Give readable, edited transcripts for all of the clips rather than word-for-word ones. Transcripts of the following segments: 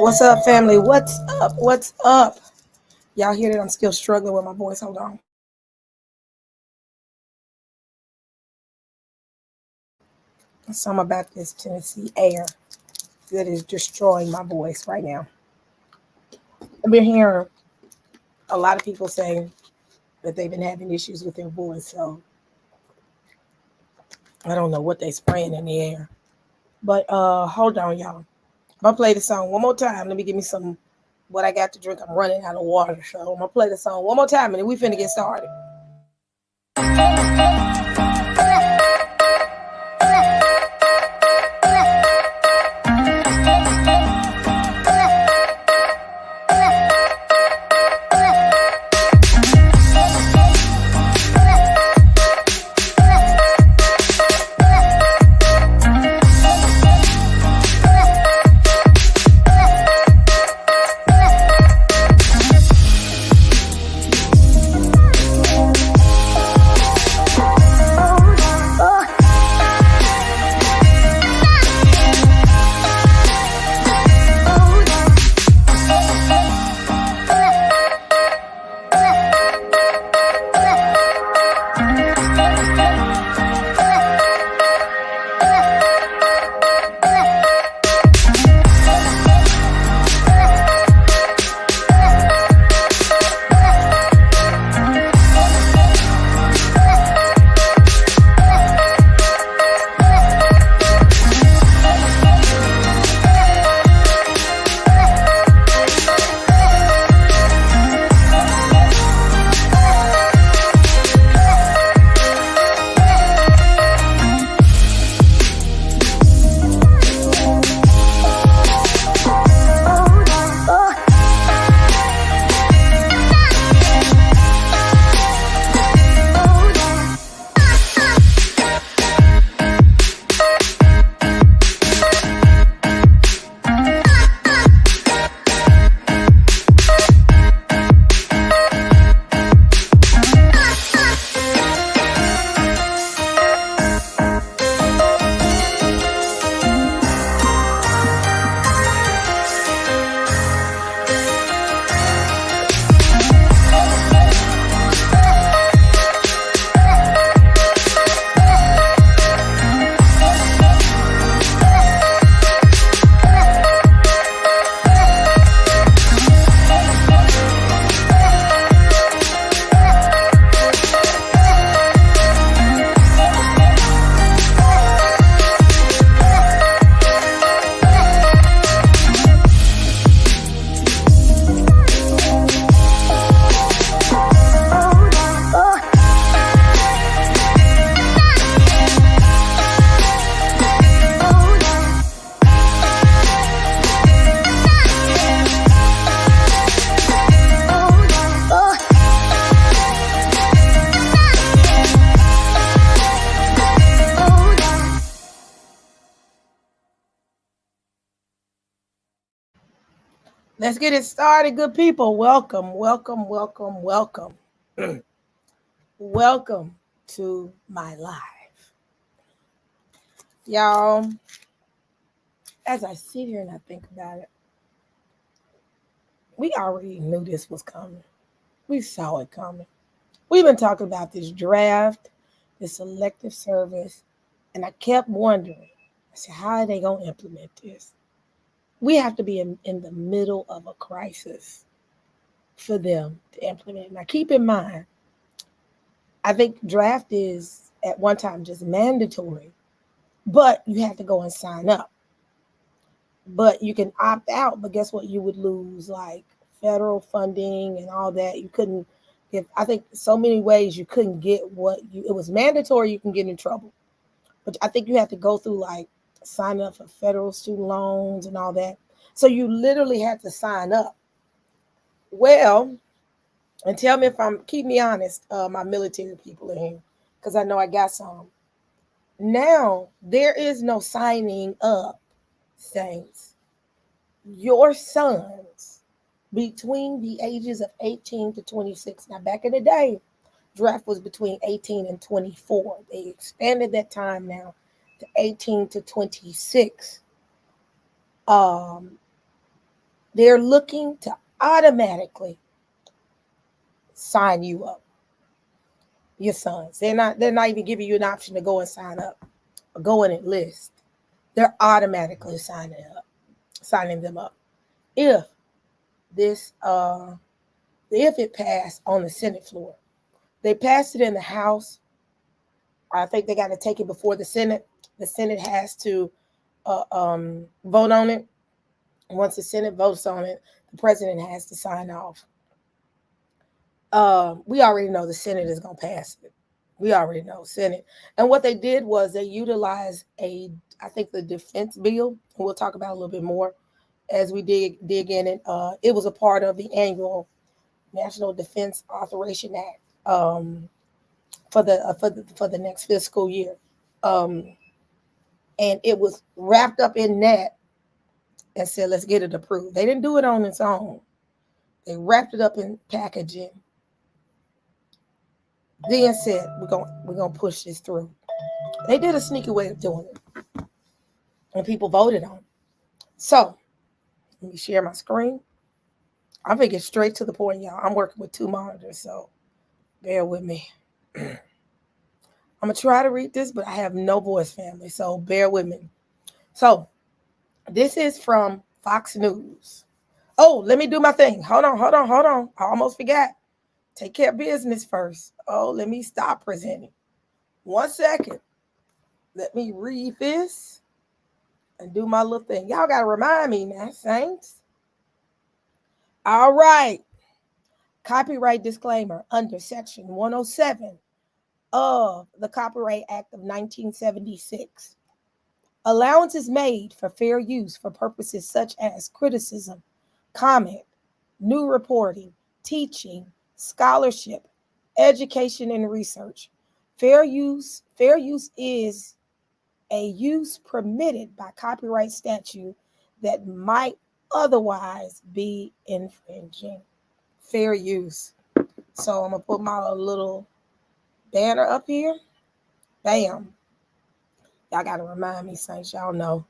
What's up, family? What's up? What's up? Y'all hear that I'm still struggling with my voice. Hold on. Something about this Tennessee air that is destroying my voice right now. I've been hearing a lot of people say that they've been having issues with their voice, so I don't know what they spraying in the air. But hold on, y'all. I'm gonna play the song one more time. Let me give me some what I got to drink. I'm running out of water, so I'm gonna play the song one more time, and then we finna get started. Let's get it started, good people. Welcome, welcome, welcome, welcome. Welcome to my live. Y'all, as I sit here and I think about it, we already knew this was coming. We saw it coming. We've been talking about this draft, this elective service, and I kept wondering, I said, how are they going to implement this? We have to be in the middle of a crisis for them to implement. Now, keep in mind, I think draft is at one time just mandatory, but you have to go and sign up. But you can opt out, but guess what? You would lose like federal funding and all that. You couldn't get, I think so many ways you couldn't get it was mandatory, you can get in trouble. But I think you have to go through like sign up for federal student loans and all that. So you literally had to sign up. Well, and tell me if keep me honest, my military people in here, because I know I got some. Now, there is no signing up, saints. Your sons between the ages of 18 to 26. Now, back in the day, draft was between 18 and 24. They expanded that time now to 18 to 26. They're looking to automatically sign you up, your sons. They're not even giving you an option to go and sign up or go and enlist. They're automatically signing them up. If this if it passed on the Senate floor. They passed it in the House. I think they got to take it before the Senate. The Senate has to vote on it. Once the Senate votes on it, the president has to sign off. We already know the Senate is going to pass it. We already know Senate. And what they did was they utilized I think the defense bill, and we'll talk about a little bit more as we dig in it. It was a part of the annual National Defense Authorization Act for the next fiscal year, and it was wrapped up in that and said, let's get it approved. They didn't do it on its own. They wrapped it up in packaging. Then said, we're gonna push this through. They did a sneaky way of doing it, and people voted on it. So let me share my screen. I'm gonna get straight to the point, y'all. I'm working with 2 monitors, so bear with me. I'm gonna try to read this, but I have no voice, family, so bear with me. So this is from Fox News. Oh, let me do my thing. Hold on. I almost forgot. Take care of business first. Oh, let me stop presenting. 1 second. Let me read this and do my little thing. Y'all got to remind me now, saints. All right. Copyright disclaimer under Section 107 of the Copyright Act of 1976. Allowance is made for fair use for purposes such as criticism, comment, new reporting, teaching, scholarship, education, and research. Fair use is a use permitted by copyright statute that might otherwise be infringing. Fair use. So I'm gonna put my little banner up here. Bam. Y'all gotta remind me, saints. Y'all know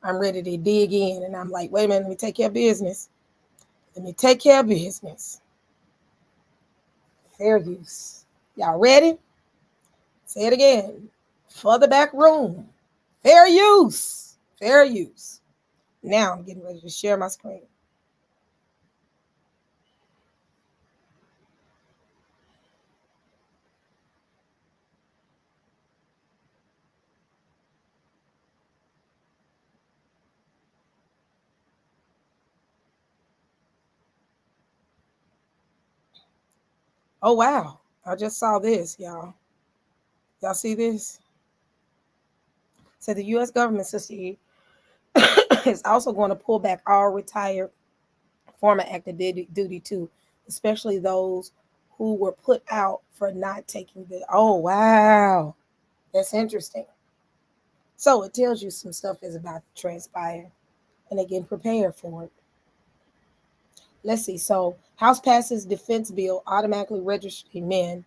I'm ready to dig in, and I'm like, wait a minute, let me take care of business. Fair use. Y'all ready? Say it again. For the back room. Fair use. Now I'm getting ready to share my screen. Oh, wow. I just saw this, y'all. Y'all see this? So the U.S. government system is also going to pull back all retired former active duty too, especially those who were put out for not taking the. Oh, wow. That's interesting. So it tells you some stuff is about to transpire and they're getting prepared for it. Let's see. So House passes defense bill automatically registering men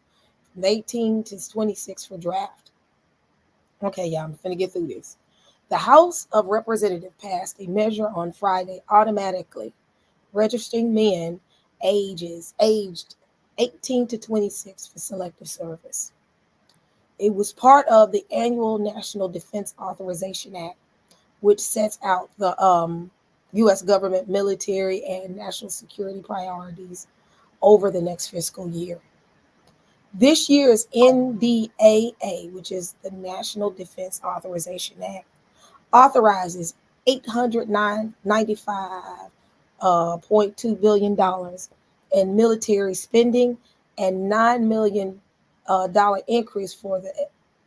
from 18 to 26 for draft. Okay, y'all, I'm gonna get through this. The House of Representatives passed a measure on Friday automatically registering men aged 18 to 26 for selective service. It was part of the annual National Defense Authorization Act, which sets out the U.S. government military and national security priorities over the next fiscal year. This year's NDAA, which is the National Defense Authorization Act, authorizes $895.2 billion in military spending and $9 million increase for the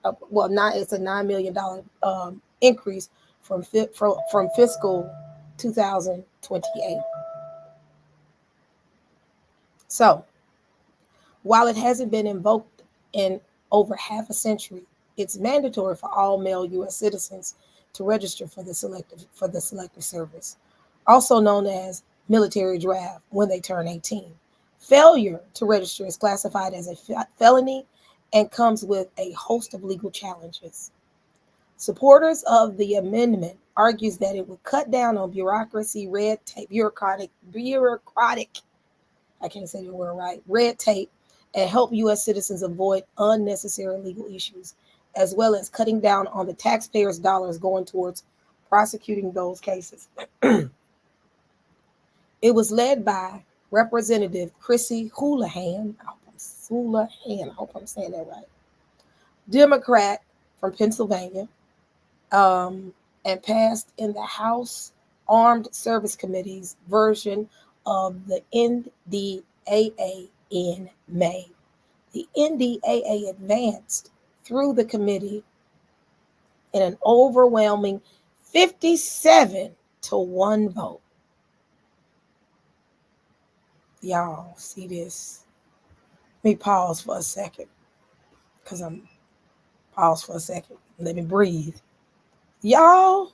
it's a $9 million increase from fiscal 2028. So while it hasn't been invoked in over half a century, it's mandatory for all male U.S. citizens to register for the selective service, also known as military draft, when they turn 18. Failure to register is classified as a felony and comes with a host of legal challenges. Supporters of the amendment argues that it would cut down on bureaucracy, red tape, bureaucratic, I can't say the word right, red tape, and help U.S. citizens avoid unnecessary legal issues, as well as cutting down on the taxpayers' dollars going towards prosecuting those cases. It was led by Representative Chrissy Houlihan. I hope I'm saying that right. Democrat from Pennsylvania, and passed in the House Armed Service Committee's version of the NDAA in May. The NDAA advanced through the committee in an overwhelming 57-1 vote. Y'all see this? Let me pause for a second, because pause for a second. Let me breathe. Y'all,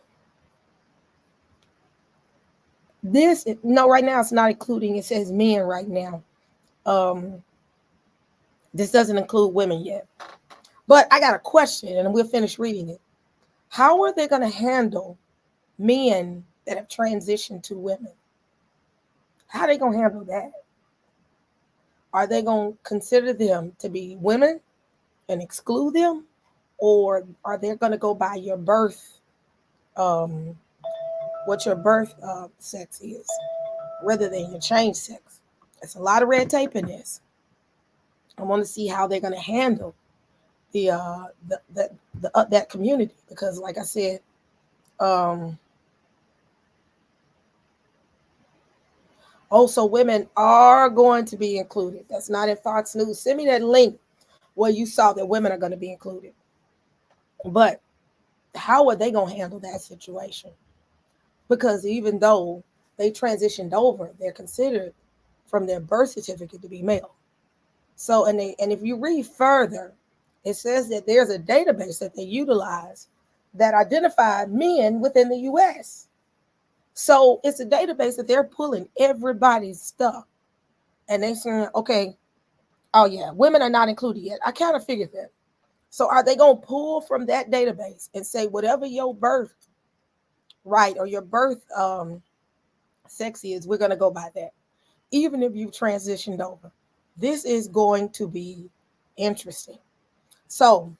right now it's not including, it says men right now. This doesn't include women yet. But I got a question, and we'll finish reading it. How are they going to handle men that have transitioned to women? How are they going to handle that? Are they going to consider them to be women and exclude them? Or are they going to go by your birth, what your birth sex is, rather than your change sex? There's a lot of red tape in this. I want to see how they're going to handle that community, because, like I said, also women are going to be included. That's not in Fox News. Send me that link where you saw that women are going to be included. But how are they going to handle that situation? Because even though they transitioned over, they're considered from their birth certificate to be male. So, and if you read further, it says that there's a database that they utilize that identified men within the U.S. So it's a database that they're pulling everybody's stuff. And they're saying, okay, oh yeah, women are not included yet. I kind of figured that. So are they going to pull from that database and say whatever your birth right or your birth sex is, we're going to go by that, even if you've transitioned over? This is going to be interesting. So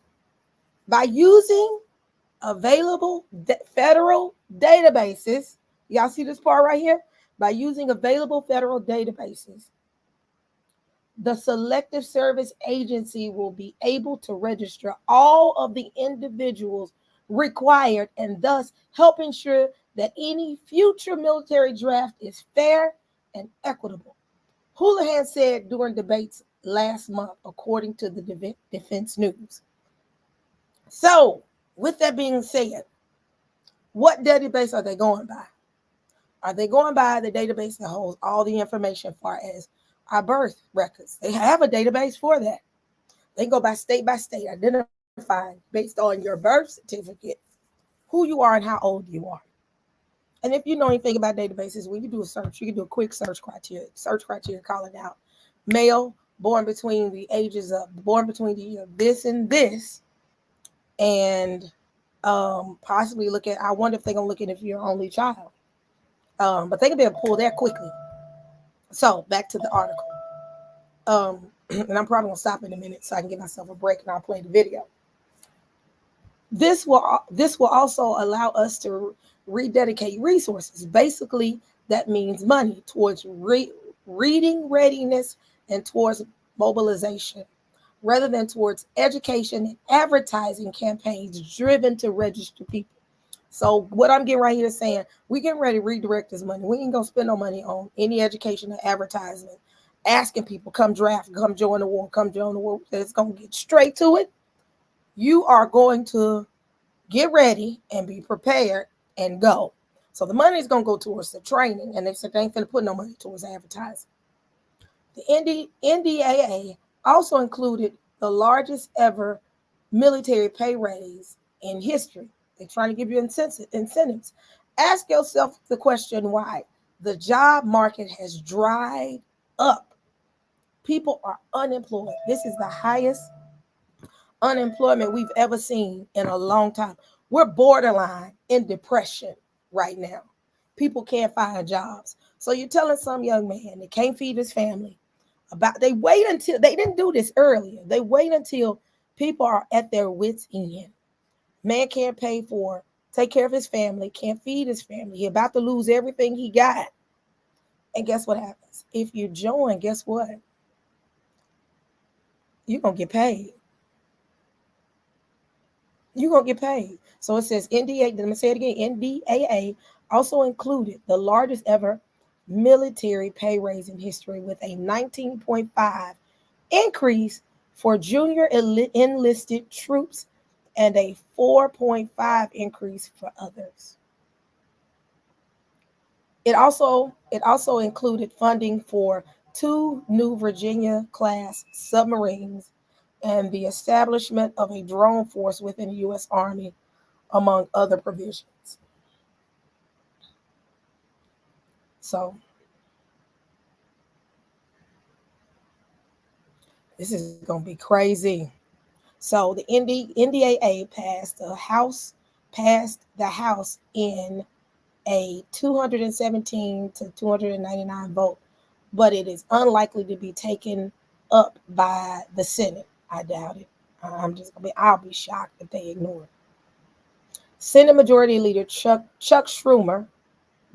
by using available federal databases, y'all see this part right here? By using available federal databases, the Selective Service Agency will be able to register all of the individuals required and thus help ensure that any future military draft is fair and equitable, Houlihan said during debates last month, according to the Defense News. So, with that being said, what database are they going by? Are they going by the database that holds all the information as far as our birth records? They have a database for that. They go by state, identifying based on your birth certificate, who you are and how old you are. And if you know anything about databases, when you do a search, you can do a quick search criteria calling out male, born between the year of this and this, and possibly look at, I wonder if they're going to look at if you're an only child. But they can be able to pull that quickly. So back to the article. And I'm probably going to stop in a minute so I can give myself a break and I'll play the video. This will also allow us to rededicate resources. Basically, that means money towards reading readiness and towards mobilization, rather than towards education and advertising campaigns driven to register people. So what I'm getting right here is saying, we getting ready to redirect this money. We ain't going to spend no money on any education or advertisement, asking people, come draft, come join the war, come join the war. It's going to get straight to it. You are going to get ready and be prepared and go. So the money is going to go towards the training, and they said they ain't going to put no money towards advertising. The NDAA also included the largest ever military pay raise in history. They're trying to give you incentives. Ask yourself the question why. The job market has dried up. People are unemployed. This is the highest unemployment we've ever seen in a long time. We're borderline in depression right now. People can't find jobs. So you're telling some young man that can't feed his family about, they wait until, they didn't do this earlier. They wait until people are at their wits' end. Man can't pay for, take care of his family, can't feed his family. He about to lose everything he got. And guess what happens? If you join, guess what? You're gonna get paid. You're gonna get paid. So it says NDA, let me say it again, NDAA also included the largest ever military pay raise in history with a 19.5 increase for junior enlisted troops and a 4.5 increase for others. It also included funding for 2 new Virginia class submarines and the establishment of a drone force within the U.S. Army, among other provisions. So this is going to be crazy. So the NDAA passed the House in a 217 to 299 vote, but it is unlikely to be taken up by the Senate. I doubt it. I'll be shocked if they ignore it. Senate Majority Leader Chuck Schumer,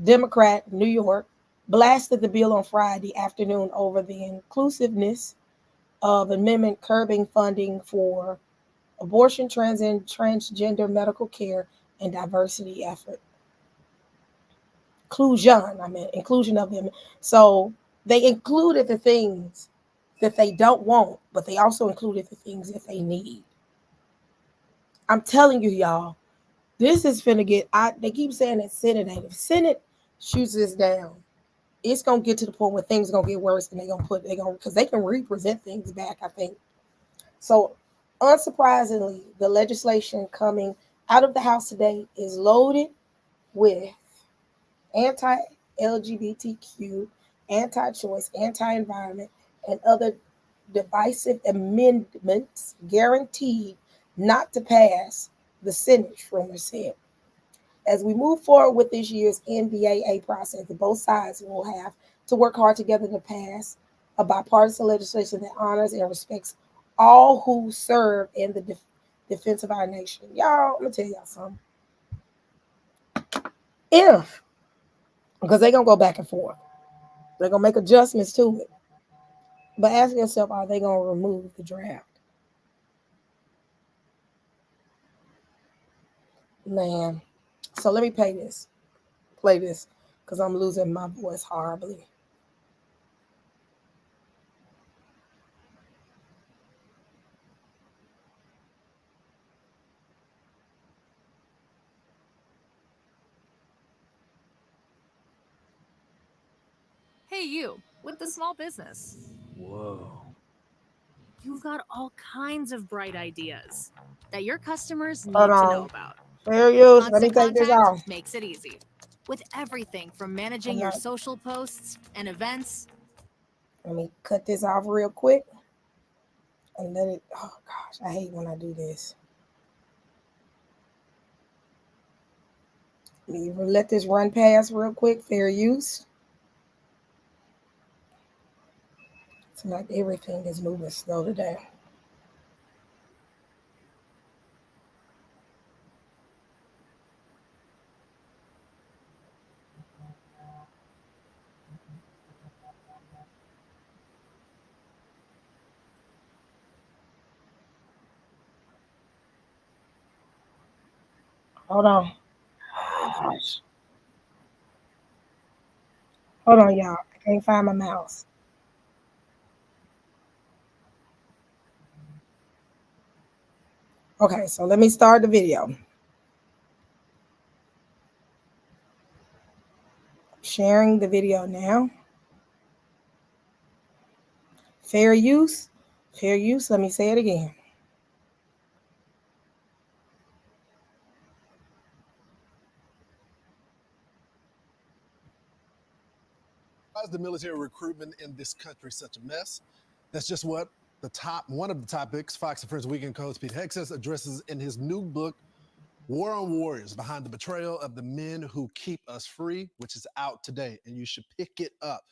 Democrat, New York, blasted the bill on Friday afternoon over the inclusiveness of amendment curbing funding for abortion, transgender medical care, and diversity effort. Inclusion of them. So they included the things that they don't want, but they also included the things that they need. I'm telling you, y'all, this is finna get. They keep saying that Senate ain't. If Senate shoots this down, it's gonna get to the point where things gonna get worse, and because they can represent things back. I think so. Unsurprisingly, the legislation coming out of the House today is loaded with anti-LGBTQ, anti-choice, anti-environment, and other divisive amendments guaranteed not to pass, the Senate, Schumer said. As we move forward with this year's NDAA process, both sides will have to work hard together to pass a bipartisan legislation that honors and respects all who serve in the defense of our nation. Y'all, let me tell y'all something. If, because they're going to go back and forth, they're going to make adjustments to it. But ask yourself, are they going to remove the draft? Man. So let me play this, because I'm losing my voice horribly. Hey, you, with the small business. Whoa. You've got all kinds of bright ideas that your customers Hold need to know on. about. Fair use. Let me Constant take this Contact off. makes it easy. With everything from managing I'm your not. social posts and events. Let me cut this off real quick and let it. Oh gosh, I hate when I do this. Let this run past real quick. Fair use. It's like everything is moving slow today. Hold on. Gosh. Hold on, y'all. I can't find my mouse. Okay, so let me start the video. Sharing the video now. Fair use. Fair use. Let me say it again. Why is the military recruitment in this country such a mess? That's just one of the topics Fox and Friends Weekend co-host Pete Hexas addresses in his new book, War on Warriors: Behind the Betrayal of the Men Who Keep Us Free, which is out today, and you should pick it up.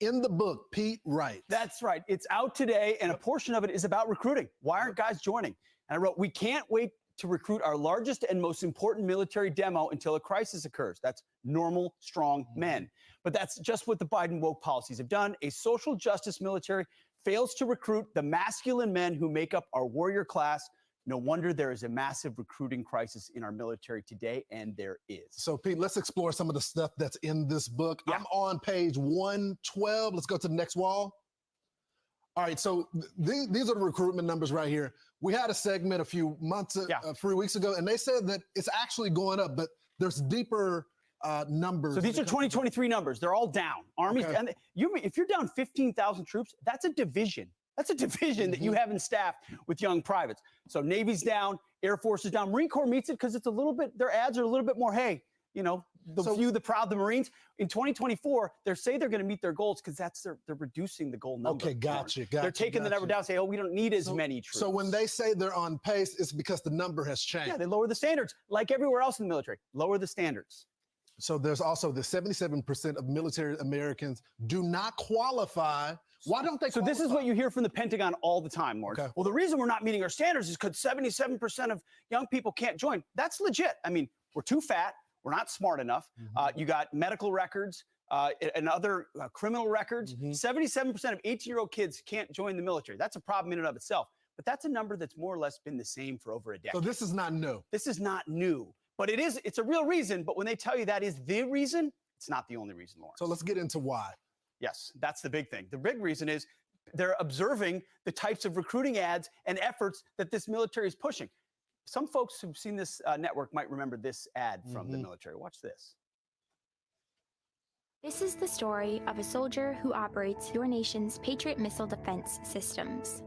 In the book, Pete writes. That's right. It's out today, and a portion of it is about recruiting. Why aren't guys joining? And I wrote, we can't wait to recruit our largest and most important military demo until a crisis occurs. That's normal, strong men. But that's just what the Biden woke policies have done. A social justice military fails to recruit the masculine men who make up our warrior class. No wonder there is a massive recruiting crisis in our military today, and there is. So, Pete, let's explore some of the stuff that's in this book. Yeah. I'm on page 112. Let's go to the next wall. All right, so these are the recruitment numbers right here. We had a segment a few weeks ago, and they said that it's actually going up, but there's deeper numbers. So these are 2023 numbers. They're all down. Armies, and if you're down 15,000 troops, that's a division. That's a division that you haven't staffed with young privates. So Navy's down, Air Force is down. Marine Corps meets it because it's a little bit, their ads are a little bit more, hey, you know, the few, the proud, the Marines. In 2024, they say they're going to meet their goals because they're reducing the goal number. Okay, gotcha. They're taking the number down, say, oh, we don't need as many troops. So when they say they're on pace, it's because the number has changed. Yeah, they lower the standards, like everywhere else in the military. Lower the standards. So there's also the 77% of military Americans do not qualify. Why don't they qualify? So this is what you hear from the Pentagon all the time, Lawrence. Okay. Well, the reason we're not meeting our standards is because 77% of young people can't join. That's legit. I mean, we're too fat. We're not smart enough. You got medical records and other criminal records. 77% of 18-year-old kids can't join the military. That's a problem in and of itself. But that's a number that's more or less been the same for over a decade. So this is not new. This is not new. But it's a real reason. But when they tell you that is the reason, it's not the only reason, Lawrence. So let's get into why. Yes, that's the big thing. The big reason is they're observing the types of recruiting ads and efforts that this military is pushing. Some folks who've seen this network might remember this ad from the military. Watch this. This is the story of a soldier who operates your nation's Patriot missile defense systems.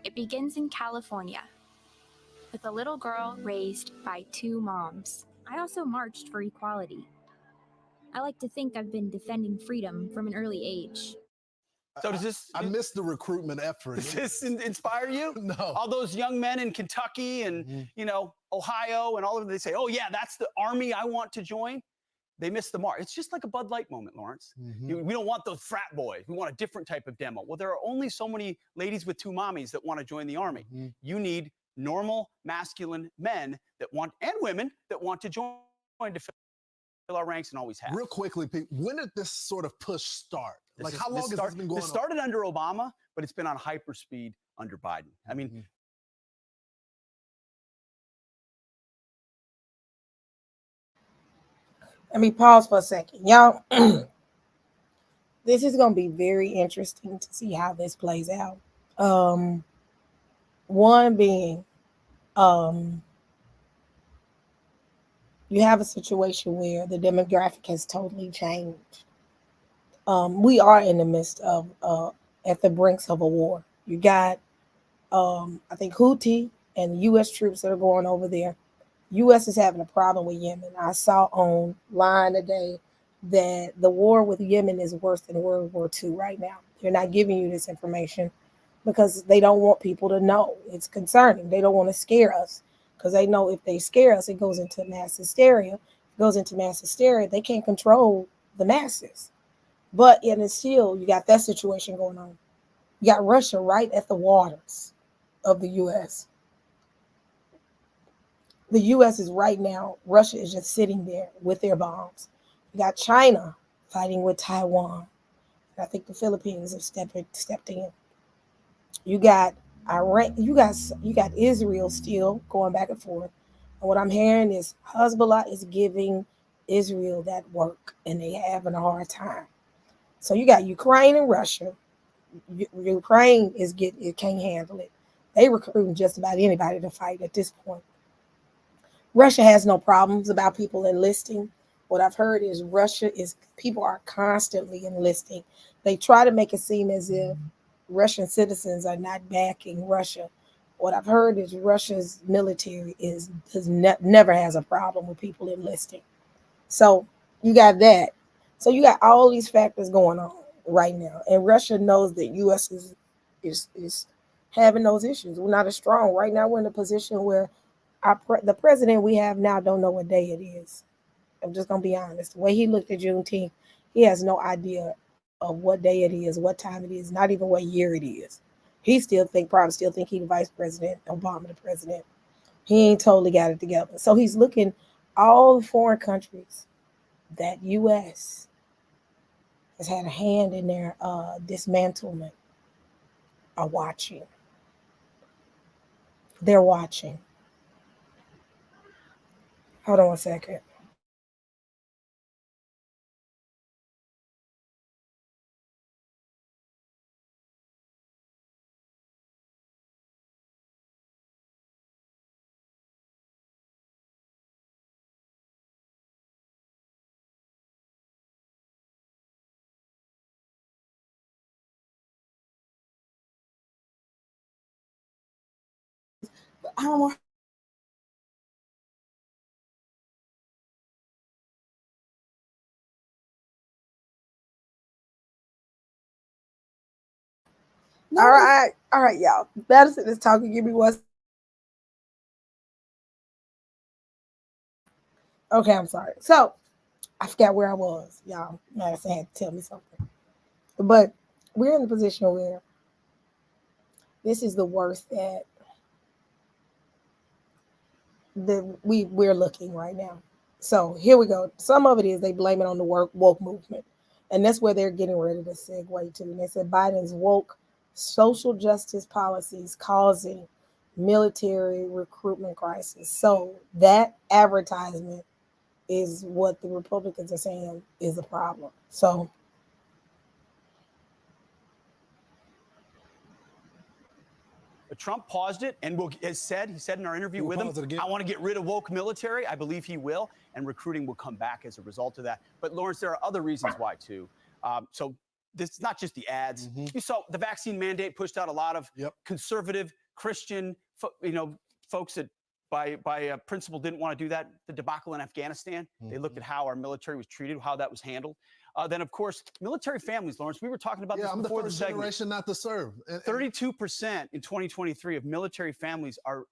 It begins in California with a little girl raised by two moms. I also marched for equality. I like to think I've been defending freedom from an early age. So does this... I missed the recruitment effort. Does this inspire you? No. All those young men in Kentucky and, you know, Ohio and all of them, they say, oh, yeah, that's the army I want to join. They missed the mark. It's just like a Bud Light moment, Lawrence. We don't want those frat boys. We want a different type of demo. Well, there are only so many ladies with two mommies that want to join the army. You need normal, masculine men that want, and women that want to join to fill our ranks, and always have. Real quickly, Pete, when did this sort of push start? Like, how long has this been going on? This started under Obama, but it's been on hyperspeed under Biden. I mean, let me pause for a second. Y'all, this is going to be very interesting to see how this plays out. One being, you have a situation where the demographic has totally changed. We are in the midst of, at the brinks of a war. You got, I think, Houthi and U.S. troops that are going over there. U.S. is having a problem with Yemen. I saw online today that the war with Yemen is worse than World War II right now. They're not giving you this information because they don't want people to know. It's concerning. They don't want to scare us because they know if they scare us, it goes into mass hysteria. If it goes into mass hysteria, they can't control the masses. But yet and still, you got that situation going on. You got Russia right at the waters of the U.S. The U.S. is right now, Russia is just sitting there with their bombs. You got China fighting with Taiwan. I think the Philippines have stepped in. You got Iran, you got Israel still going back and forth. And what I'm hearing is Hezbollah is giving Israel that work, and they having a hard time. So you got Ukraine and Russia. Ukraine it can't handle it. They recruiting just about anybody to fight at this point. Russia has no problems about people enlisting. What I've heard is people are constantly enlisting. They try to make it seem as if Russian citizens are not backing Russia. What I've heard is Russia's military never has a problem with people enlisting. So you got that. So you got all these factors going on right now, and Russia knows that U.S. is having those issues. We're not as strong right now. We're in a position where the president we have now don't know what day it is. I'm just gonna be honest. The way he looked at Juneteenth, he has no idea of what day it is, what time it is, not even what year it is. He probably still think he the vice president, Obama the president. He ain't totally got it together. So he's looking all the foreign countries that U.S. has had a hand in their dismantlement are watching. They're watching. Hold on one second. I don't know. All right, y'all. Madison is talking. Give me one. Okay, I'm sorry. So I forgot where I was, y'all. Madison had to tell me something. But we're in a position where this is the worst that we're looking right now. So here we go. Some of it is they blame it on the woke movement. And that's where they're getting ready to segue to. And they said Biden's woke social justice policies causing military recruitment crisis. So that advertisement is what the Republicans are saying is a problem. So Trump paused it and he said in our interview with him, I want to get rid of woke military. I believe he will, and recruiting will come back as a result of that. But Lawrence, there are other reasons why too. So this is not just the ads. Mm-hmm. You saw the vaccine mandate pushed out a lot of conservative Christian, folks that by principle didn't want to do that. The debacle in Afghanistan, they looked at how our military was treated, how that was handled. Then, of course, military families, Lawrence, we were talking about this before the segment. Generation not to serve. 32% in 2023 of military families are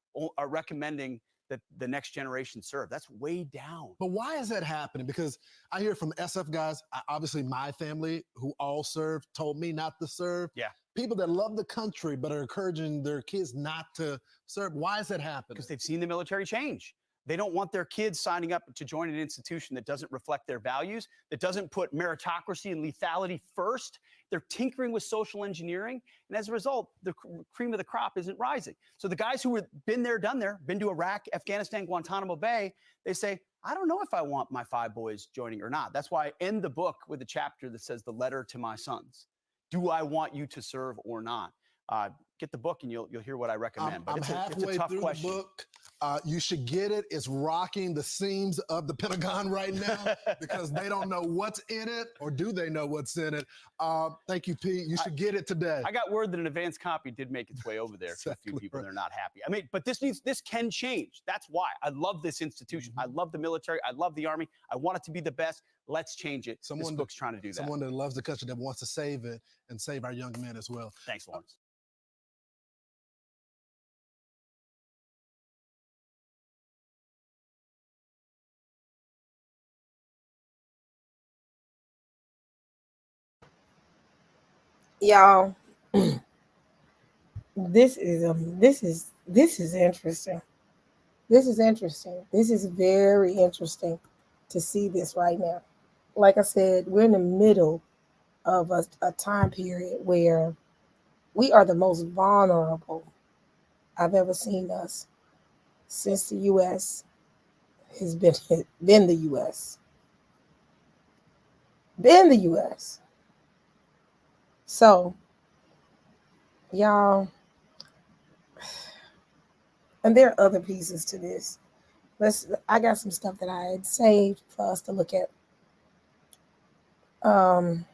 recommending that the next generation serve. That's way down. But why is that happening? Because I hear from SF guys, obviously my family who all served told me not to serve. Yeah. People that love the country but are encouraging their kids not to serve. Why is that happening? Because they've seen the military change. They don't want their kids signing up to join an institution that doesn't reflect their values, that doesn't put meritocracy and lethality first. They're tinkering with social engineering. And as a result, the cream of the crop isn't rising. So the guys who have been there, done there, been to Iraq, Afghanistan, Guantanamo Bay, they say, I don't know if I want my 5 boys joining or not. That's why I end the book with a chapter that says the letter to my sons. Do I want you to serve or not? Get the book and you'll hear what I recommend. I'm halfway it's a tough through question. The book. You should get it. It's rocking the seams of the Pentagon right now because they don't know what's in it, or do they know what's in it? Thank you, Pete. You should get it today. I got word that an advanced copy did make its way over there to a few people. They're not happy. I mean, but this can change. That's why I love this institution. I love the military. I love the Army. I want it to be the best. Let's change it. This book's trying to do that. Someone that loves the country, that wants to save it and save our young men as well. Thanks, Lawrence. Y'all, this is interesting. This is interesting. This is very interesting to see this right now. Like I said, we're in the middle of a time period where we are the most vulnerable I've ever seen us since the U.S. has been the U.S. Been the U.S. So, y'all, and there are other pieces to this. I got some stuff that I had saved for us to look at. Hold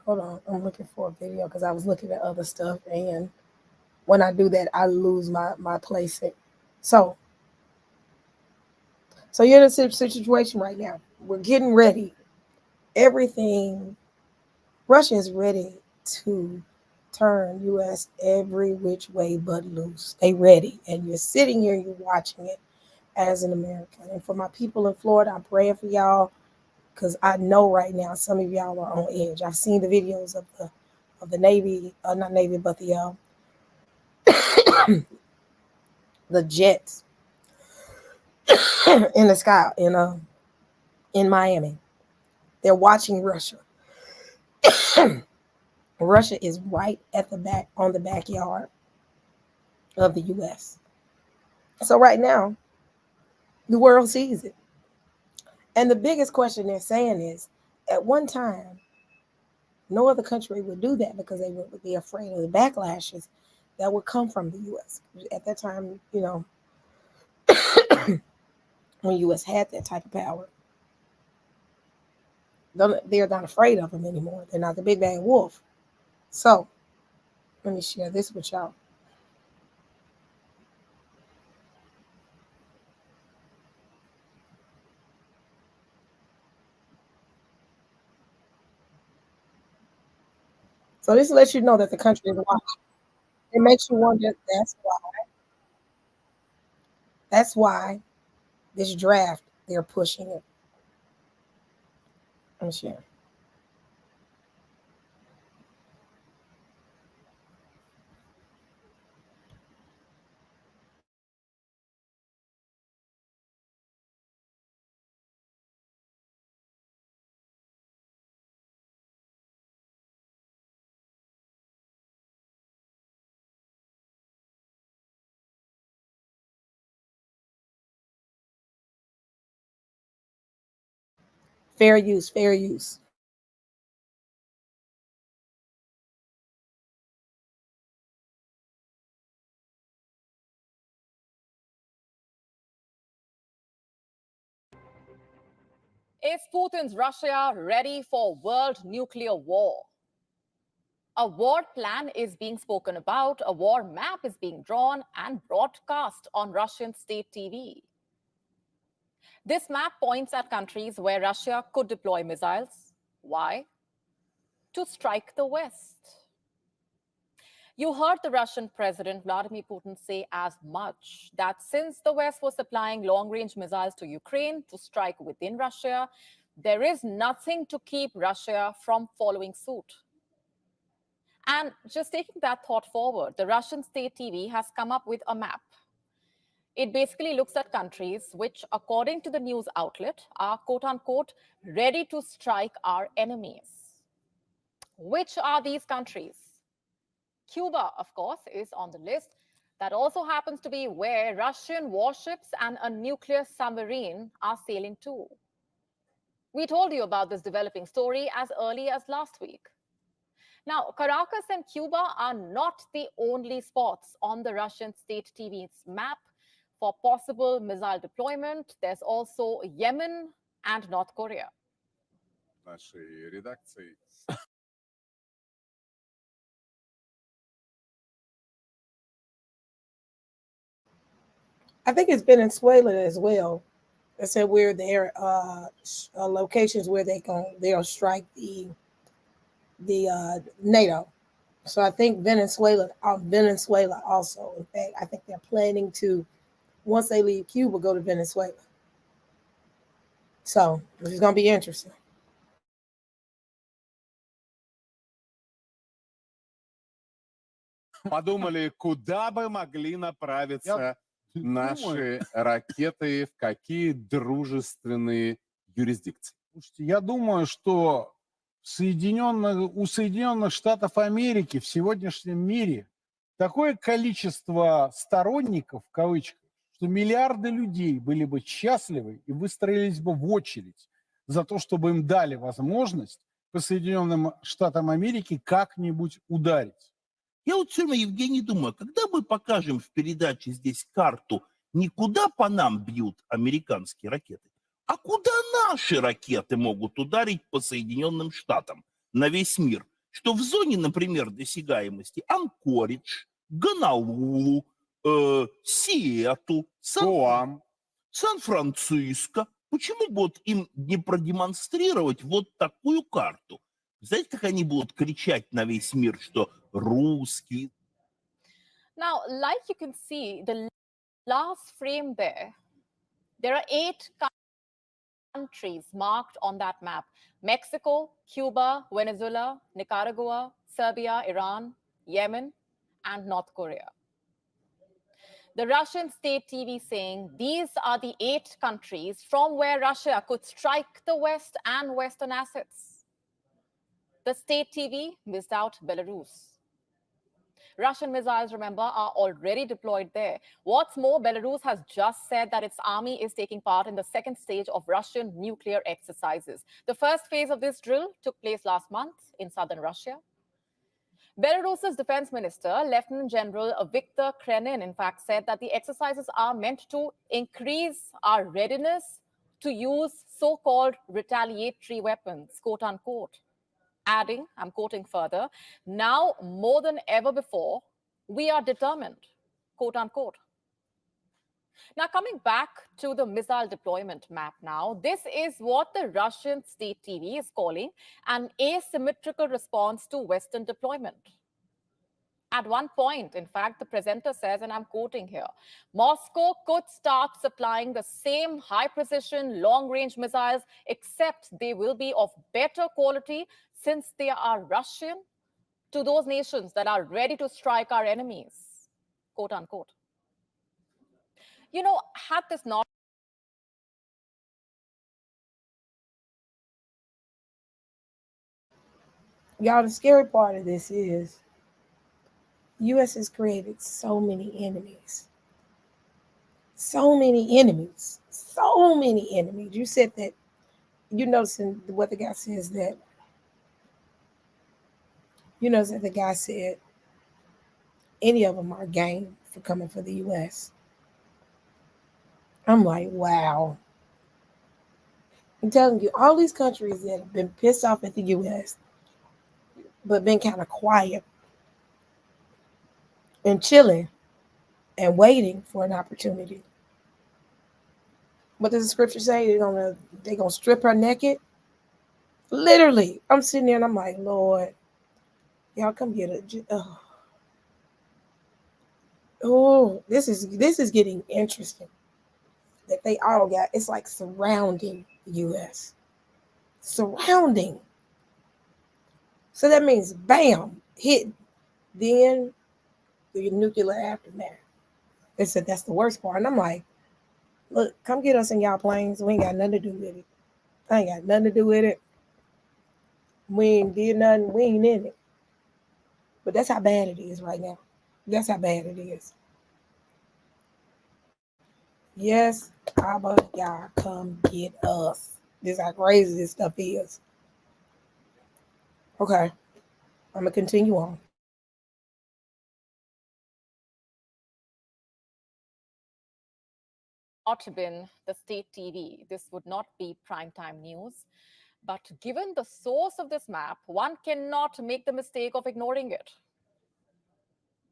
on, I'm looking for a video because I was looking at other stuff, and when I do that, I lose my place. So you're in a situation right now. We're getting ready everything. Russia is ready to turn U.S. every which way but loose. They ready, and you're sitting here, you're watching it as an American. And for my people in Florida, I'm praying for y'all because I know right now some of y'all are on edge. I've seen the videos of the Navy, not Navy, but the the jets in the sky in Miami. They're watching Russia. Russia is right at the back on the backyard of the U.S. So right now, the world sees it. And the biggest question they're saying is, at one time, no other country would do that because they would be afraid of the backlashes that would come from the U.S. At that time, when U.S. had that type of power, they're not afraid of them anymore. They're not the big bad wolf. So let me share this with y'all. So this lets you know that the country is watching. It makes you wonder. That's why this draft they're pushing it. Let me share. Fair use, fair use. Is Putin's Russia ready for world nuclear war? A war plan is being spoken about, a war map is being drawn and broadcast on Russian state TV. This map points at countries where Russia could deploy missiles. Why? To strike the West. You heard the Russian President Vladimir Putin say as much, that since the West was supplying long-range missiles to Ukraine to strike within Russia, there is nothing to keep Russia from following suit. And just taking that thought forward, the Russian state TV has come up with a map. It basically looks at countries which, according to the news outlet, are quote-unquote ready to strike our enemies. Which are these countries? Cuba, of course, is on the list. That also happens to be where Russian warships and a nuclear submarine are sailing to. We told you about this developing story as early as last week. Now, Caracas and Cuba are not the only spots on the Russian state TV's map for possible missile deployment. There's also Yemen and North Korea. Нашей редакции. I think it's Venezuela as well. They said where there locations where they'll strike the NATO. So I think Venezuela also. In fact, I think they're planning to, once they leave Cuba, go to Venezuela. So this is going to be interesting. Подумали, куда бы могли направиться наши ракеты, в какие дружественные юрисдикции. Слушайте, я думаю, что у Соединенных Штатов Америки в сегодняшнем мире такое количество сторонников, в кавычках, что миллиарды людей были бы счастливы и выстроились бы в очередь за то, чтобы им дали возможность по Соединенным Штатам Америки как-нибудь ударить. Я вот все время, Евгений, думаю, когда мы покажем в передаче здесь карту, не куда по нам бьют американские ракеты, а куда наши ракеты могут ударить по Соединенным Штатам на весь мир. Что в зоне, например, досягаемости Анкоридж, Гонолулу, Сиэтл, Сан-Франциско, почему бы вот им не продемонстрировать вот такую карту? Знаете, как они будут кричать на весь мир, что русские... Now, like you can see, the last frame there are 8 countries marked on that map: Mexico, Cuba, Venezuela, Nicaragua, Serbia, Iran, Yemen, and North Korea. The Russian state TV saying these are the 8 countries from where Russia could strike the West and Western assets. The state TV missed out Belarus. Russian missiles, remember, are already deployed there. What's more, Belarus has just said that its army is taking part in the second stage of Russian nuclear exercises. The first phase of this drill took place last month in southern Russia. Belarus's defense minister, Lieutenant General Viktor Krenin, in fact, said that the exercises are meant to increase our readiness to use so-called retaliatory weapons, quote unquote. Adding, I'm quoting further, now more than ever before, we are determined, quote unquote. Now, coming back to the missile deployment map now, this is what the Russian state TV is calling an asymmetrical response to Western deployment. At one point, in fact, the presenter says, and I'm quoting here, Moscow could start supplying the same high-precision, long-range missiles, except they will be of better quality since they are Russian, to those nations that are ready to strike our enemies, quote unquote. You know, had this not Y'all, the scary part of this is U.S. has created so many enemies. So many enemies. So many enemies. You said that, you notice what the guy says that, you notice that the guy said any of them are game for coming for the U.S. I'm like, wow. I'm telling you, all these countries that have been pissed off at the U.S., but been kind of quiet and chilling and waiting for an opportunity. What does the scripture say? They're gonna strip her naked. Literally, I'm sitting there and I'm like, Lord, y'all come get it. Oh, this is getting interesting. That they all got, it's like surrounding the U.S. Surrounding. So that means bam, hit, then the nuclear aftermath. They said that's the worst part. And I'm like, look, come get us in y'all planes. We ain't got nothing to do with it. I ain't got nothing to do with it. We ain't did nothing. We ain't in it. But that's how bad it is right now. That's how bad it is. Yes, Abba, y'all come get us. This is how crazy this stuff is. Okay, I'm gonna continue on. not been the state TV, this would not be primetime news. But given the source of this map, one cannot make the mistake of ignoring it.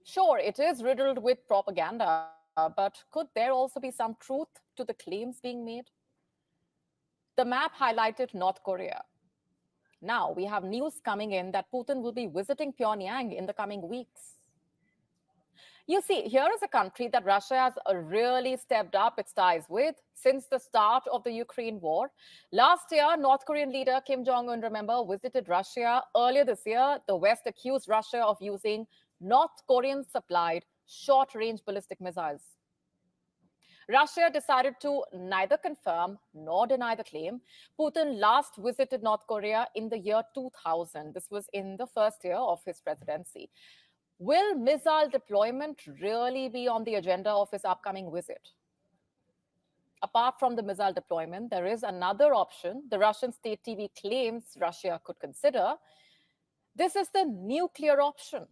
Sure, it is riddled with propaganda, but could there also be some truth to the claims being made? The map highlighted North Korea. Now we have news coming in that Putin will be visiting Pyongyang in the coming weeks. You see, here is a country that Russia has really stepped up its ties with since the start of the Ukraine war. Last year, North Korean leader Kim Jong-un, remember, visited Russia. Earlier this year, the West accused Russia of using North Korean-supplied short-range ballistic missiles. Russia decided to neither confirm nor deny the claim. Putin last visited North Korea in the year 2000. This was in the first year of his presidency. Will missile deployment really be on the agenda of his upcoming visit? Apart from the missile deployment, there is another option the Russian state TV claims Russia could consider. This is the nuclear option.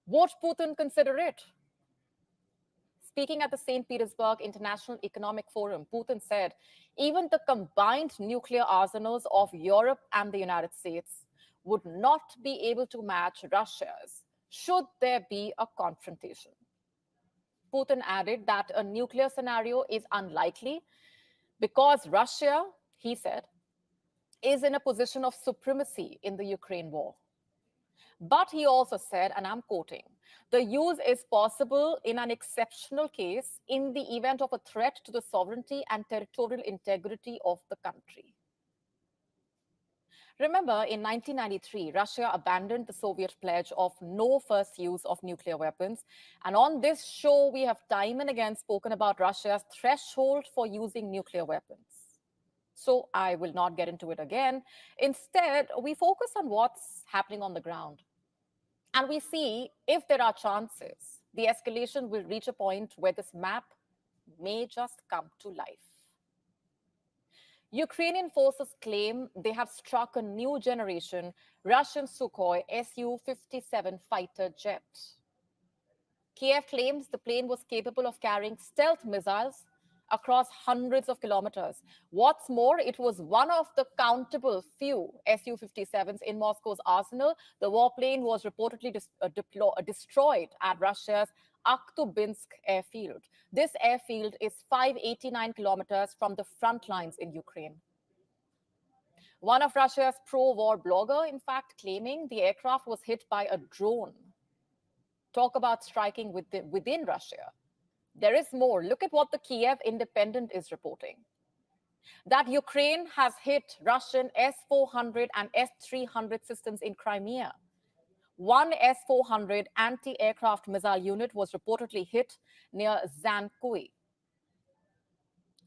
Would Putin consider it? Speaking at the St. Petersburg International Economic Forum, Putin said, even the combined nuclear arsenals of Europe and the United States would not be able to match Russia's should there be a confrontation. Putin added that a nuclear scenario is unlikely, Because Russia, he said, is in a position of supremacy in the Ukraine war. But he also said, and I'm quoting, the use is possible in an exceptional case in the event of a threat to the sovereignty and territorial integrity of the country. Remember, in 1993, Russia abandoned the Soviet pledge of no first use of nuclear weapons. And on this show, we have time and again spoken about Russia's threshold for using nuclear weapons. So I will not get into it again. Instead, we focus on what's happening on the ground. And we see if there are chances, the escalation will reach a point where this map may just come to life. Ukrainian forces claim they have struck a new generation Russian Sukhoi Su-57 fighter jet. Kiev claims the plane was capable of carrying stealth missiles across hundreds of kilometers. What's more, it was one of the countable few Su-57s in Moscow's arsenal. The warplane was reportedly destroyed at Russia's Akhtubinsk airfield. This airfield is 589 kilometers from the front lines in Ukraine. One of Russia's pro-war blogger, in fact, claiming the aircraft was hit by a drone. Talk about striking within Russia. There is more. Look at what the Kiev Independent is reporting. That Ukraine has hit Russian S-400 and S-300 systems in Crimea. One S-400 anti-aircraft missile unit was reportedly hit near Zankui.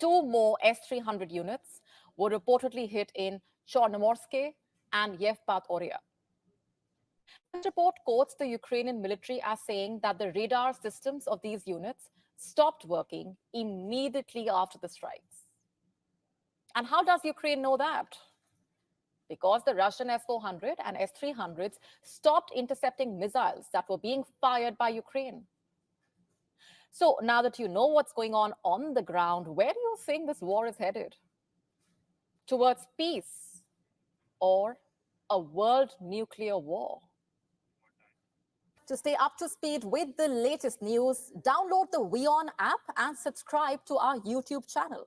Two more S-300 units were reportedly hit in Chornomorsk and Yevpatoria. This report quotes the Ukrainian military as saying that the radar systems of these units stopped working immediately after the strikes. And how does Ukraine know that? Because the Russian S-400 and S-300s stopped intercepting missiles that were being fired by Ukraine. So now that you know what's going on the ground, where do you think this war is headed? Towards peace or a world nuclear war? To stay up to speed with the latest news, download the WION app and subscribe to our YouTube channel.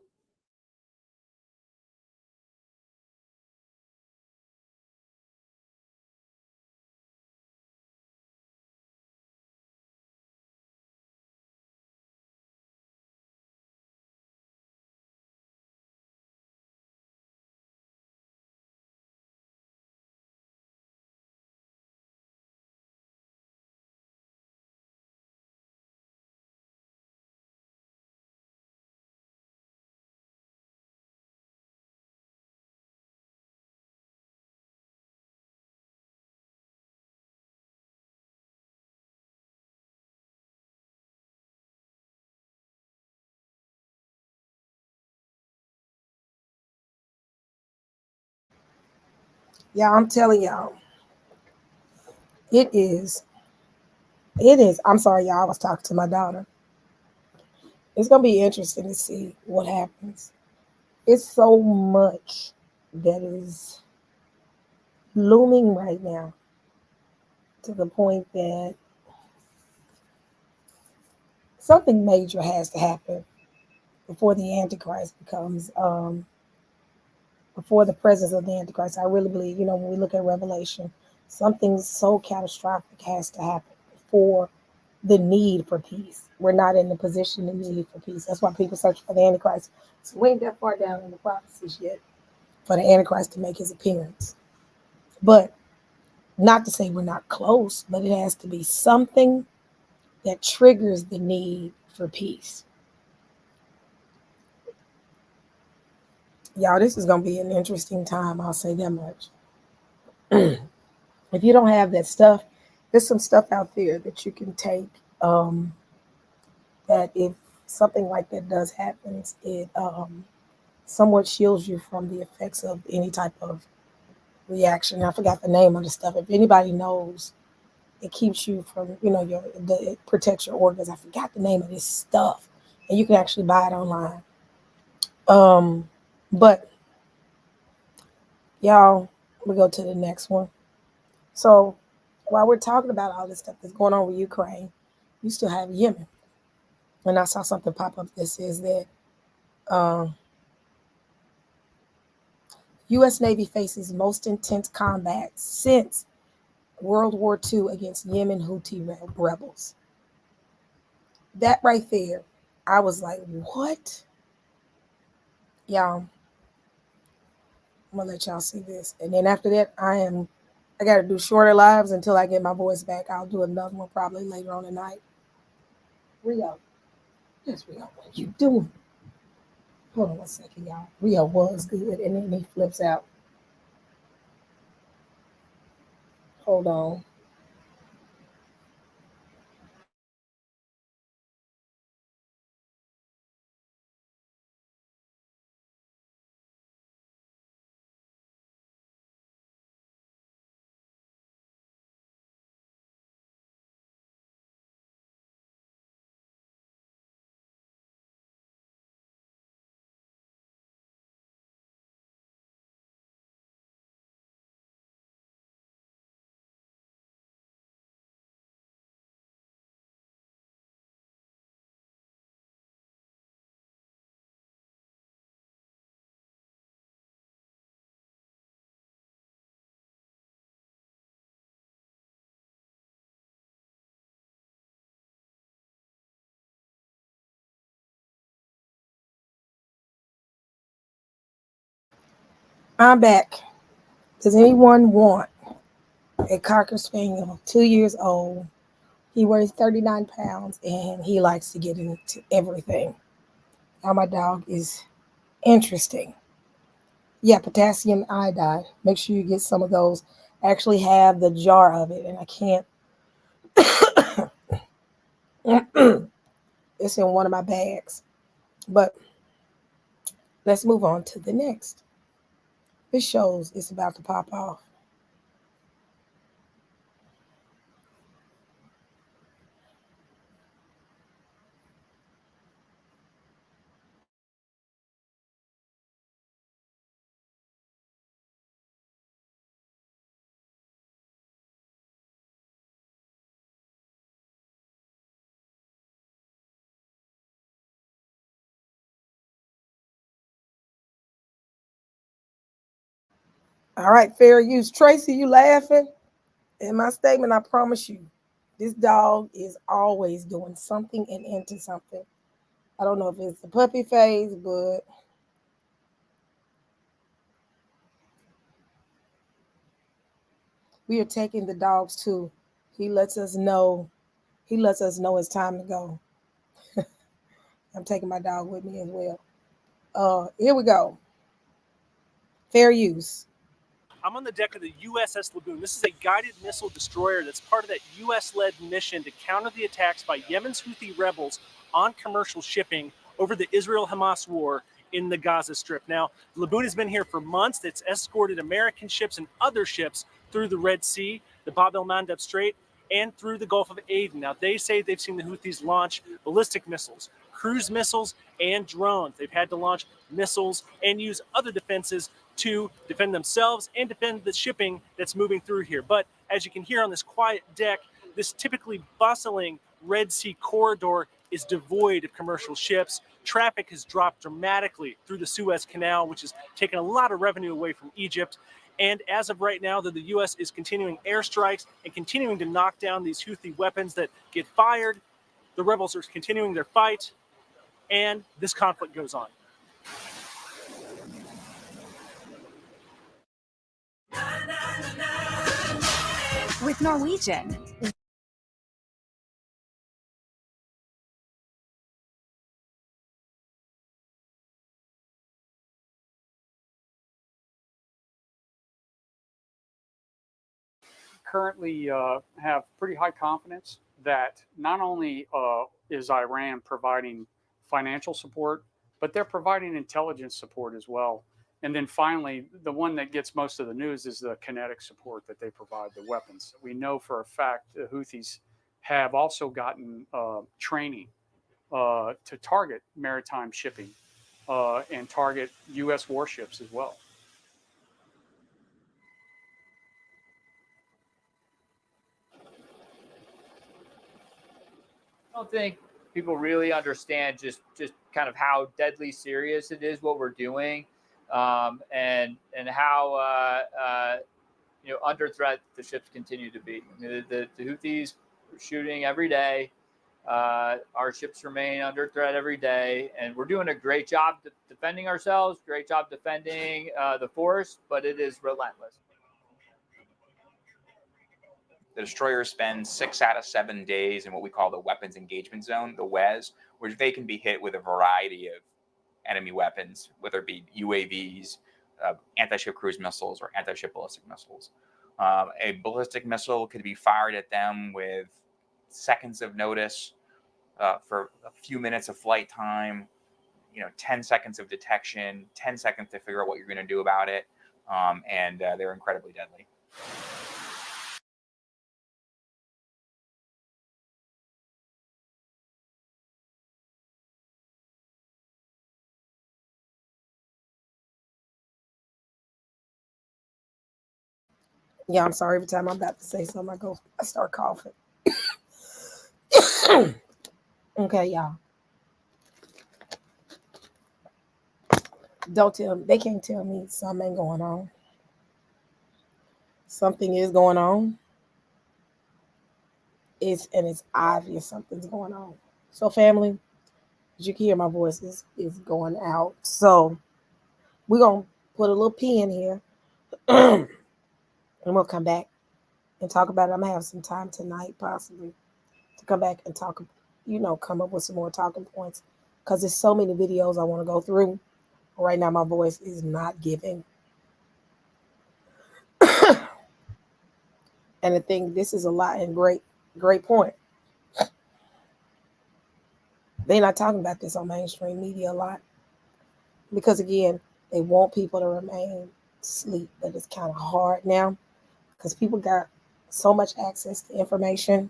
Yeah, I'm telling y'all, it is. I'm sorry, y'all. I was talking to my daughter. It's going to be interesting to see what happens. It's so much that is looming right now to the point that something major has to happen before the Antichrist becomes, before the presence of the Antichrist. I really believe, when we look at Revelation, something so catastrophic has to happen before the need for peace. We're not in the position to need for peace. That's why people search for the Antichrist. So we ain't that far down in the prophecies yet for the Antichrist to make his appearance. But not to say we're not close, but it has to be something that triggers the need for peace. Y'all, this is going to be an interesting time. I'll say that much. If you don't have that stuff, there's some stuff out there that you can take, that if something like that does happen, it somewhat shields you from the effects of any type of reaction. I forgot the name of the stuff. If anybody knows, it keeps you from, it protects your organs. I forgot the name of this stuff, and you can actually buy it online. But y'all, we go to the next one. So while we're talking about all this stuff that's going on with Ukraine, you still have Yemen. And I saw something pop up that says that U.S. Navy faces most intense combat since World War II against Yemen Houthi rebels. That right there, I was like, what? Y'all, I'm gonna let y'all see this. And then after that, I gotta do shorter lives until I get my voice back. I'll do another one probably later on tonight. Rio. Yes, Rio, what you doing? Hold on one second, y'all. Rio was good, and then he flips out. Hold on. I'm back. Does anyone want a Cocker Spaniel, 2 years old? He weighs 39 pounds and he likes to get into everything. Now, my dog is interesting. Yeah, potassium iodide. Make sure you get some of those. I actually have the jar of it, and I can't. It's in one of my bags. But let's move on to the next. This shows it's about to pop off. All right, fair use. Tracy, you laughing? In my statement, I promise you, this dog is always doing something and into something. I don't know if it's the puppy phase, but we are taking the dogs too. He lets us know. He lets us know it's time to go. I'm taking my dog with me as well. Here we go. Fair use. I'm on the deck of the USS Lagoon. This is a guided missile destroyer that's part of that US-led mission to counter the attacks by Yemen's Houthi rebels on commercial shipping over the Israel-Hamas war in the Gaza Strip. Now, the Lagoon has been here for months. It's escorted American ships and other ships through the Red Sea, the Bab el-Mandeb Strait, and through the Gulf of Aden. Now, they say they've seen the Houthis launch ballistic missiles, cruise missiles, and drones. They've had to launch missiles and use other defenses to defend themselves and defend the shipping that's moving through here. But as you can hear on this quiet deck, this typically bustling Red Sea corridor is devoid of commercial ships. Traffic has dropped dramatically through the Suez Canal, which has taken a lot of revenue away from Egypt. And as of right now, the U.S. is continuing airstrikes and continuing to knock down these Houthi weapons that get fired. The rebels are continuing their fight, and this conflict goes on. With Norwegian. Currently have pretty high confidence that not only is Iran providing financial support, but they're providing intelligence support as well. And then finally, the one that gets most of the news is the kinetic support that they provide, the weapons. We know for a fact the Houthis have also gotten training to target maritime shipping and target U.S. warships as well. I don't think people really understand just kind of how deadly serious it is what we're doing. and how under threat the ships continue to be. I mean, the Houthis are shooting every day. Our ships remain under threat every day, and we're doing a great job defending ourselves, great job defending the force, but it is relentless. The destroyers spend 6 out of 7 days in what we call the weapons engagement zone, the WEZ, where they can be hit with a variety of enemy weapons, whether it be UAVs, anti-ship cruise missiles, or anti-ship ballistic missiles. A ballistic missile could be fired at them with seconds of notice, for a few minutes of flight time, 10 seconds of detection, 10 seconds to figure out what you're going to do about it, and they're incredibly deadly. Yeah, I'm sorry. Every time I'm about to say something, I start coughing. Okay, y'all. Don't tell me. They can't tell me something ain't going on. Something is going on. It's obvious something's going on. So, family, as you can hear, my voice is going out. So, we're going to put a little pin here. And we'll come back and talk about it. I'm going to have some time tonight, possibly, to come back and talk, come up with some more talking points. Because there's so many videos I want to go through. Right now, my voice is not giving. And I think this is a lot and great point. They're not talking about this on mainstream media a lot. Because, again, they want people to remain asleep. But it's kind of hard now. Because people got so much access to information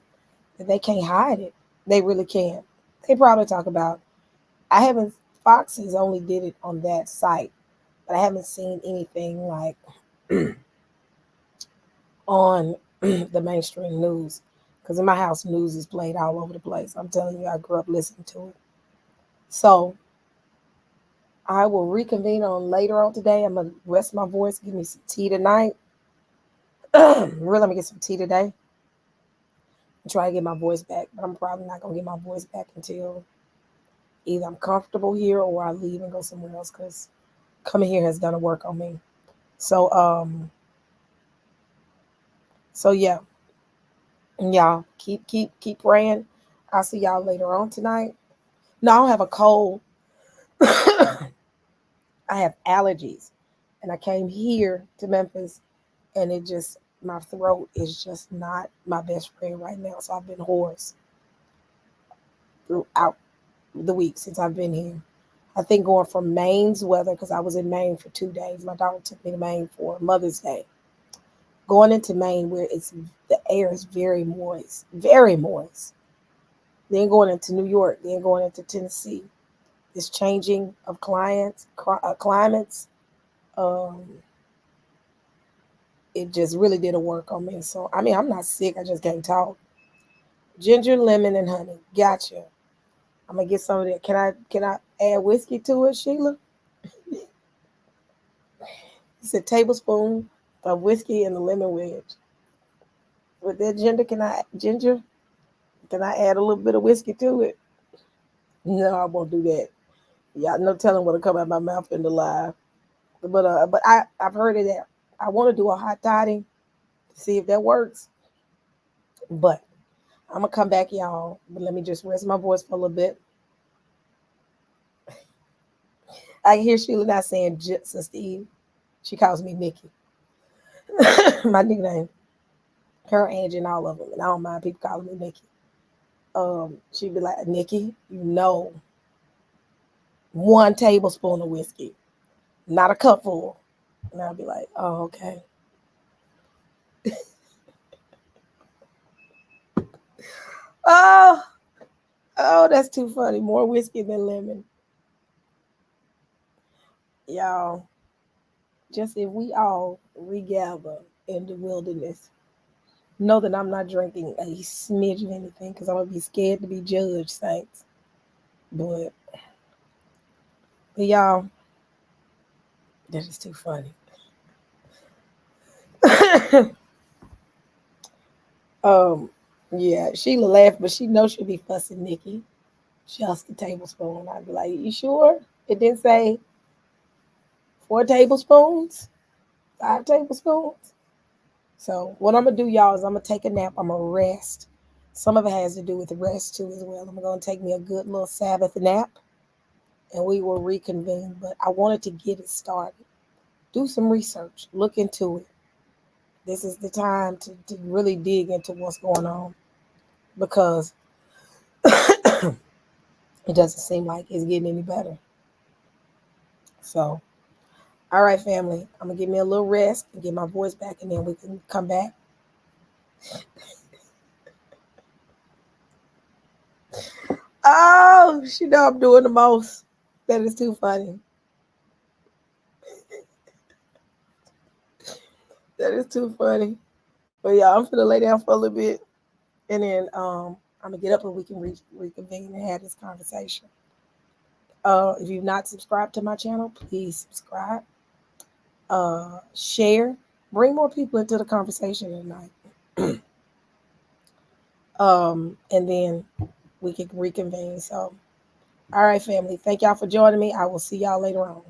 that they can't hide it. They really can't. They probably talk about, Fox has only did it on that site. But I haven't seen anything like on the mainstream news. Because in my house, news is played all over the place. I'm telling you, I grew up listening to it. So I will reconvene on later on today. I'm going to rest my voice, give me some tea tonight. Really, I'm going to get some tea today. And try to get my voice back. But I'm probably not going to get my voice back until either I'm comfortable here or I leave and go somewhere else. Because coming here has done a work on me. So, yeah. Y'all keep praying. I'll see y'all later on tonight. No, I don't have a cold. I have allergies. And I came here to Memphis and my throat is just not my best friend right now. So I've been hoarse throughout the week since I've been here. I think going from Maine's weather, because I was in Maine for 2 days. My daughter took me to Maine for Mother's Day. Going into Maine where the air is very moist. Then going into New York, then going into Tennessee. This changing of climates. It just really did a work on me. So, I'm not sick. I just can't talk. Ginger, lemon, and honey. Gotcha. I'm going to get some of that. Can I add whiskey to it, Sheila? It's a tablespoon of whiskey and a lemon wedge. With that ginger, can I add a little bit of whiskey to it? No, I won't do that. Y'all no telling what'll come out my mouth in the live. But I've heard of that. I want to do a hot toddy to see if that works. But I'm gonna come back, y'all. But let me just rest my voice for a little bit. I hear Sheila not saying Sister Steve. She calls me Nikki. My nickname. Her, Angie, and all of them. And I don't mind people calling me Nikki. She'd be like, Nikki, 1 tablespoon of whiskey, not a cup full. And I'll be like, oh, okay. Oh, that's too funny. More whiskey than lemon. Y'all, just if we all regather in the wilderness, know that I'm not drinking a smidge of anything because I'm going to be scared to be judged, saints. But y'all, That is too funny. um, yeah, Sheila laughed, but she knows she'll be fussing Nikki. Just a tablespoon. I'd be like, you sure? It didn't say 4 tablespoons, 5 tablespoons. So what I'm gonna do, y'all, is I'm gonna take a nap. I'm gonna rest. Some of it has to do with rest too, as well. I'm gonna take me a good little Sabbath nap, and we will reconvene. But I wanted to get it started. Do some research. Look into it. This is the time to really dig into what's going on, because it doesn't seem like it's getting any better. So, all right, family, I'm gonna give me a little rest and get my voice back, and then we can come back. Oh, she know I'm doing the most. That is too funny. That is too funny. But yeah, I'm gonna lay down for a little bit, and then I'm gonna get up and we can reconvene and have this conversation. If you've not subscribed to my channel, please subscribe. Share. Bring more people into the conversation tonight. And then we can reconvene. So, all right, family. Thank y'all for joining me. I will see y'all later on.